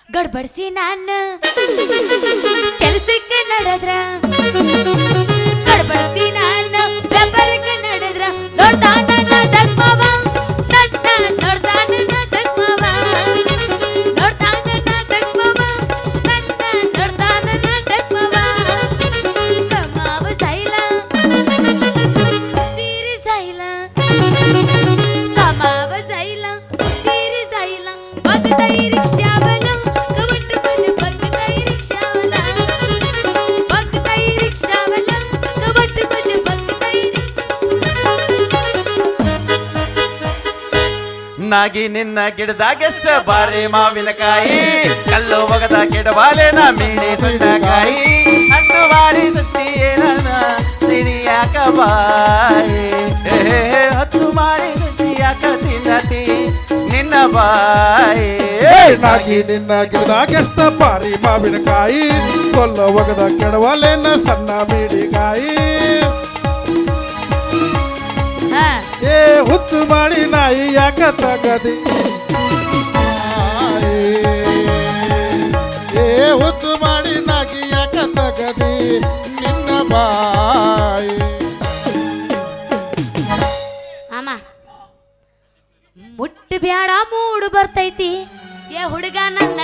ಗಡ್ಬಡಿಸಿ ನಾನು ಕೆಲಸಕ್ಕೆ ನಡೆದ್ರ ಗಡ್ಬಡಿಸಿ ನಾನು ವ್ಯಾಪಾರಕ್ಕೆ ನಡೆದ್ರ ನೋಡ್ತಾನ ನಾಟಕ ಮಾವ ನೋಡ್ತಾನ ನಾಟಕ ಮಾವ ನೋಡ್ತಾನ ನಾಟಕ ಮಾವ ನೋಡ್ತಾನ ನಾಟಕ ಮಾವ ಕಮಾವ ಸೈಲ ಸೀರಿ ಸೈಲ ಕಮಾವ ಸೈಲ ಸೀರಿ ಸೈಲ ಬಗ್ತೈ ರಿಕ್ಷಾವಲ ನಾಗಿ ನಿನ್ನ ಗಿಡದಾಗೆಷ್ಟ ಬಾರಿ ಮಾವಿನಕಾಯಿ ಕಲ್ಲು ಒಗದ ಕೆಡವಾಲೆನ ಮೀಡಿ ಸುಣ್ಣಕಾಯಿ ಹಣ್ಣು ಮಾಡಿ ಸುತ್ತಿಯೇನ ಸಿರಿಯಾಕ ಬಾಯಿ ಹತ್ತು ಮಾಡಿ ಸುತ್ತಿಯಾಕ ತಿನ್ನತಿ ನಿನ್ನ ಬಾಯಿ ನಾಗಿ ನಿನ್ನ ಗಿಡದಾಗೆಷ್ಟ ಬಾರಿ ಮಾವಿನಕಾಯಿ ಕಲ್ಲು ಒಗದ ಕೆಡವಾಲೆನ ಸಣ್ಣ ಮೀಡಿಕಾಯಿ ಏ ಹುಚ್ಚು ಮಾಡಿ ನಾಯಿ ಯಾಕ ತಗದಿ ಏ ಹುಚ್ಚು ಮಾಡಿ ನಾಗಿ ಯಾಕ ತಗದಿ ನಿನ್ನ ಬಾಯಿ ಅಮ್ಮ ಮುಟ್ಟು ಬ್ಯಾಡ ಮೂಡು ಬರ್ತೈತಿ ಏ ಹುಡುಗ ನನ್ನ